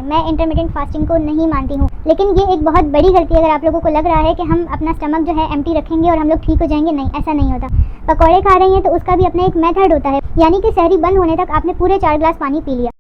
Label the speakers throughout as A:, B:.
A: मैं intermittent fasting को नहीं मानती हूँ, लेकिन ये एक बहुत बड़ी गलती है अगर आप लोगों को लग रहा है कि हम अपना स्टमक जो है एम्प्टी रखेंगे और हम लोग ठीक हो जाएंगे। नहीं, ऐसा नहीं होता। पकौड़े खा रही हैं तो उसका भी अपना एक मेथड होता है, यानी कि सहरी बंद होने तक आपने पूरे 4 गिलास पानी पी लिया।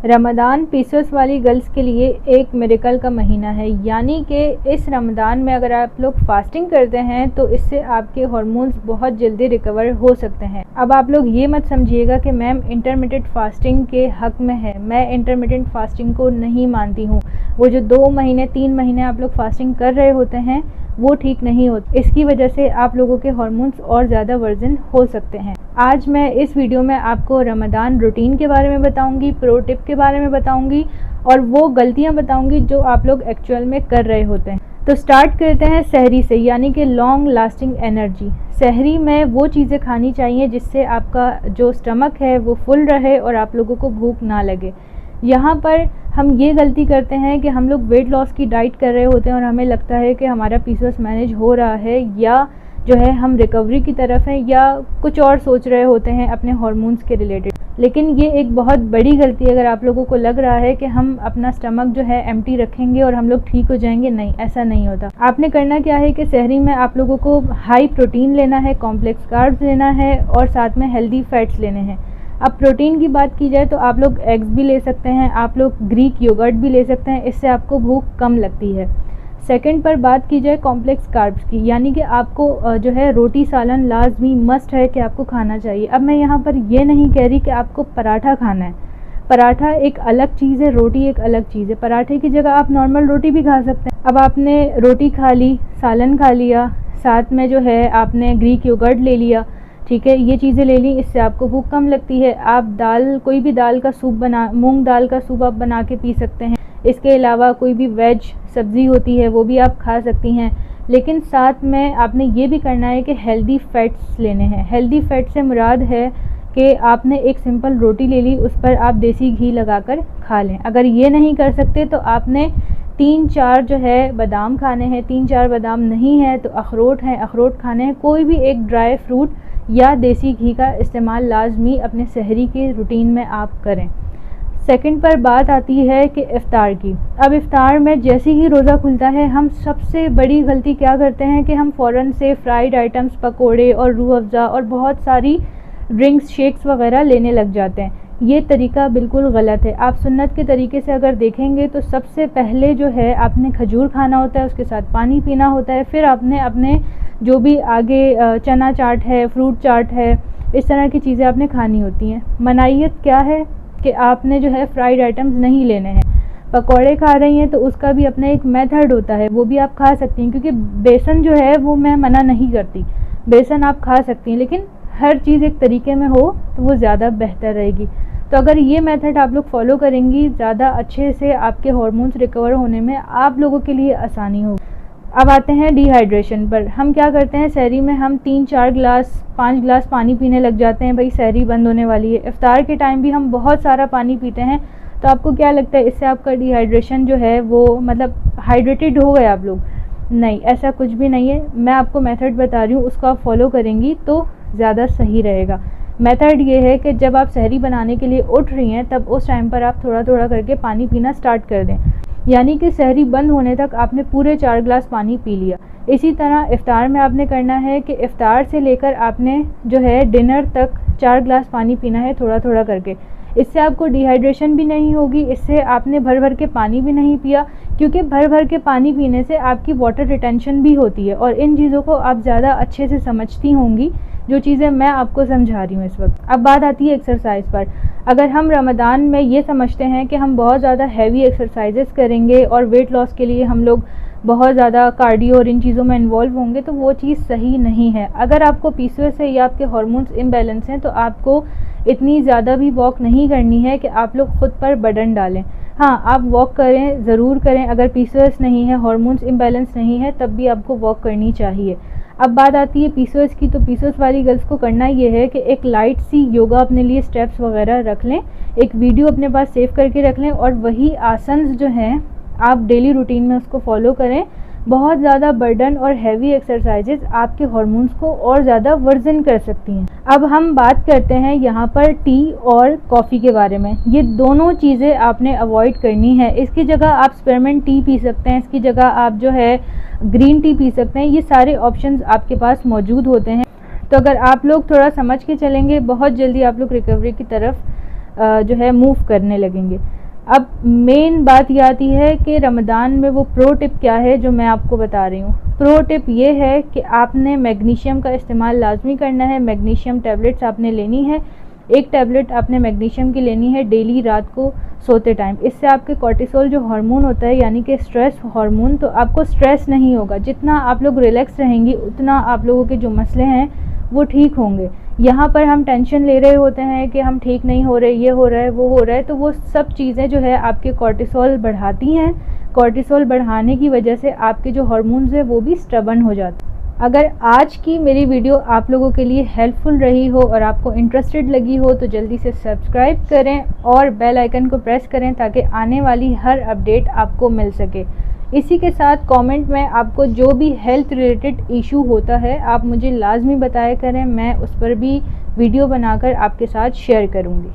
B: रमज़ान पीसीओएस वाली गर्ल्स के लिए एक मिरेकल का महीना है, यानी कि इस रमज़ान में अगर आप लोग फास्टिंग करते हैं तो इससे आपके हार्मोन्स बहुत जल्दी रिकवर हो सकते हैं। अब आप लोग ये मत समझिएगा कि मैम इंटरमिटेंट फास्टिंग के हक में है, मैं इंटरमिटेंट फास्टिंग को नहीं मानती हूँ। वो जो 2 महीने 3 महीने आप लोग फास्टिंग कर रहे होते हैं वो ठीक नहीं होती, इसकी वजह से आप लोगों के हार्मोन्स और ज़्यादा वर्जन हो सकते हैं। आज मैं इस वीडियो में आपको रमज़ान रूटीन के बारे में बताऊंगी, प्रो टिप के बारे में बताऊंगी और वो गलतियां बताऊंगी जो आप लोग एक्चुअल में कर रहे होते हैं। तो स्टार्ट करते हैं सहरी से, यानी कि लॉन्ग लास्टिंग एनर्जी। सहरी में वो चीज़ें खानी चाहिए जिससे आपका जो स्टमक है वो फुल रहे और आप लोगों को भूख ना लगे। यहाँ पर हम ये गलती करते हैं कि हम लोग वेट लॉस की डाइट कर रहे होते हैं और हमें लगता है कि हमारा पीसीओएस मैनेज हो रहा है, या जो है हम रिकवरी की तरफ हैं, या कुछ और सोच रहे होते हैं अपने हार्मोन्स के रिलेटेड। लेकिन ये एक बहुत बड़ी गलती है अगर आप लोगों को लग रहा है कि हम अपना स्टमक जो है एम्प्टी रखेंगे और हम लोग ठीक हो जाएंगे। नहीं, ऐसा नहीं होता। आपने करना क्या है कि सहरी में आप लोगों को हाई प्रोटीन लेना है, कॉम्प्लेक्स कार्ब्स लेना है और साथ में हेल्दी फैट्स लेने हैं। अब प्रोटीन की बात की जाए तो आप लोग एग्स भी ले सकते हैं, आप लोग ग्रीक योगर्ट भी ले सकते हैं, इससे आपको भूख कम लगती है। सेकंड पर बात की जाए कॉम्प्लेक्स कार्ब्स की, यानी कि आपको जो है रोटी सालन लाजमी मस्ट है कि आपको खाना चाहिए। अब मैं यहाँ पर ये नहीं कह रही कि आपको पराठा खाना है, पराठा एक अलग चीज़ है, रोटी एक अलग चीज़ है। पराठे की जगह आप नॉर्मल रोटी भी खा सकते हैं। अब आपने रोटी खा ली, सालन खा लिया, साथ में जो है आपने ग्रीक योगर्ट ले लिया, ठीक है, ये चीज़ें ले ली, इससे आपको भूख कम लगती है। आप दाल, कोई भी दाल का सूप बना, मूंग दाल का सूप आप बना के पी सकते हैं। इसके अलावा कोई भी वेज सब्ज़ी होती है वो भी आप खा सकती हैं। लेकिन साथ में आपने ये भी करना है कि हेल्दी फैट्स लेने हैं। हेल्दी फैट से मुराद है कि आपने एक सिंपल रोटी ले ली, उस पर आप देसी घी लगाकर खा लें। अगर ये नहीं कर सकते तो आपने 3-4 जो है बादाम खाने हैं। 3-4 बादाम नहीं है तो अखरोट हैं, अखरोट खाने हैं। कोई भी एक ड्राई फ्रूट या देसी घी का इस्तेमाल लाजमी अपने सहरी के रूटीन में आप करें। सेकंड पर बात आती है कि इफ़्तार की। अब इफ़्तार में जैसे ही रोज़ा खुलता है हम सबसे बड़ी गलती क्या करते हैं कि हम फ़ौरन से फ्राइड आइटम्स, पकोड़े और रूह अफ़ज़ा और बहुत सारी ड्रिंक्स, शेक्स वगैरह लेने लग जाते हैं। ये तरीका बिल्कुल गलत है। आप सुन्नत के तरीके से अगर देखेंगे तो सबसे पहले जो है आपने खजूर खाना होता है, उसके साथ पानी पीना होता है, फिर आपने अपने जो भी आगे चना चाट है, फ्रूट चाट है, इस तरह की चीज़ें आपने खानी होती हैं। मनाहियत क्या है कि आपने जो है फ्राइड आइटम्स नहीं लेने हैं। पकौड़े खा रही हैं तो उसका भी अपना एक मेथड होता है, वो भी आप खा सकती हैं, क्योंकि बेसन जो है वो मैं मना नहीं करती, बेसन आप खा सकती हैं, लेकिन हर चीज़ एक तरीके में हो तो वो ज़्यादा बेहतर रहेगी। तो अगर ये मेथड आप लोग फॉलो करेंगी, ज़्यादा अच्छे से आपके हार्मोन्स रिकवर होने में आप लोगों के लिए आसानी होगी। अब आते हैं डिहाइड्रेशन पर। हम क्या करते हैं, सहरी में हम 3-4 गिलास 5 गिलास पानी पीने लग जाते हैं। भाई सहरी बंद होने वाली है। इफ्तार के टाइम भी हम बहुत सारा पानी पीते हैं, तो आपको क्या लगता है इससे आपका डिहाइड्रेशन जो है वो मतलब हाइड्रेटेड हो गए आप लोग? नहीं, ऐसा कुछ भी नहीं है। मैं आपको मेथड बता रही हूँ, उसको आप फॉलो करेंगी तो ज़्यादा सही रहेगा। मेथड ये है कि जब आप सहरी बनाने के लिए उठ रही हैं तब उस टाइम पर आप थोड़ा थोड़ा करके पानी पीना स्टार्ट कर दें, यानी कि सहरी बंद होने तक आपने पूरे 4 गिलास पानी पी लिया। इसी तरह इफ़्तार में आपने करना है कि इफ़्तार से लेकर आपने जो है डिनर तक 4 गिलास पानी पीना है, थोड़ा थोड़ा करके। इससे आपको डिहाइड्रेशन भी नहीं होगी, इससे आपने भर भर के पानी भी नहीं पिया, क्योंकि भर भर के पानी पीने से आपकी वाटर रिटेंशन भी होती है। और इन चीज़ों को आप ज़्यादा अच्छे से समझती होंगी, जो चीज़ें मैं आपको समझा रही हूँ इस वक्त। अब बात आती है एक्सरसाइज पर। अगर हम रमज़ान में ये समझते हैं कि हम बहुत ज़्यादा हैवी एक्सरसाइजेस करेंगे और वेट लॉस के लिए हम लोग बहुत ज़्यादा कार्डियो और इन चीज़ों में इन्वॉल्व होंगे, तो वो चीज़ सही नहीं है। अगर आपको पीसीओएस है या आपके हार्मोन्स इम्बैलेंस हैं तो आपको इतनी ज़्यादा भी वॉक नहीं करनी है कि आप लोग खुद पर बर्डन डालें। हाँ, आप वॉक करें, ज़रूर करें। अगर पीसीओएस नहीं है, हार्मोन्स इम्बैलेंस नहीं है, तब भी आपको वॉक करनी चाहिए। अब बात आती है पीसीओएस की। तो पीसीओएस वाली गर्ल्स को करना ये है कि एक लाइट सी योगा अपने लिए स्टेप्स वगैरह रख लें, एक वीडियो अपने पास सेव करके रख लें और वही आसन्स जो हैं आप डेली रूटीन में उसको फॉलो करें। बहुत ज़्यादा बर्डन और हैवी एक्सरसाइजेज आपके हार्मोन्स को और ज़्यादा वर्जन कर सकती हैं। अब हम बात करते हैं यहाँ पर टी और कॉफ़ी के बारे में। ये दोनों चीज़ें आपने अवॉइड करनी है। इसकी जगह आप स्पेरमेंट टी पी सकते हैं, इसकी जगह आप जो है ग्रीन टी पी सकते हैं। ये सारे ऑप्शंस आपके पास मौजूद होते हैं। तो अगर आप लोग थोड़ा समझ के चलेंगे, बहुत जल्दी आप लोग रिकवरी की तरफ जो है मूव करने लगेंगे। अब मेन बात ये आती है कि रमज़ान में वो प्रो टिप क्या है जो मैं आपको बता रही हूँ। प्रो टिप ये है कि आपने मैग्नीशियम का इस्तेमाल लाजमी करना है। मैग्नीशियम टैबलेट्स आपने लेनी है। एक टैबलेट आपने मैग्नीशियम की लेनी है डेली रात को सोते टाइम। इससे आपके कॉर्टिसोल जो हार्मोन होता है यानी कि स्ट्रेस हार्मोन, तो आपको स्ट्रेस नहीं होगा। जितना आप लोग रिलैक्स रहेंगी उतना आप लोगों के जो मसले हैं वो ठीक होंगे। यहाँ पर हम टेंशन ले रहे होते हैं कि हम ठीक नहीं हो रहे, ये हो रहा है, वो हो रहा है, तो वो सब चीज़ें जो है आपके कॉर्टिसोल बढ़ाती हैं। कॉर्टिसोल बढ़ाने की वजह से आपके जो हार्मोन्स हैं वो भी स्टबर्न हो जाते हैं। अगर आज की मेरी वीडियो आप लोगों के लिए हेल्पफुल रही हो और आपको इंटरेस्टेड लगी हो तो जल्दी से सब्सक्राइब करें और बेल आइकन को प्रेस करें ताकि आने वाली हर अपडेट आपको मिल सके। इसी के साथ कमेंट में आपको जो भी हेल्थ रिलेटेड इशू होता है आप मुझे लाजमी बताया करें, मैं उस पर भी वीडियो बनाकर आपके साथ शेयर करूँगी।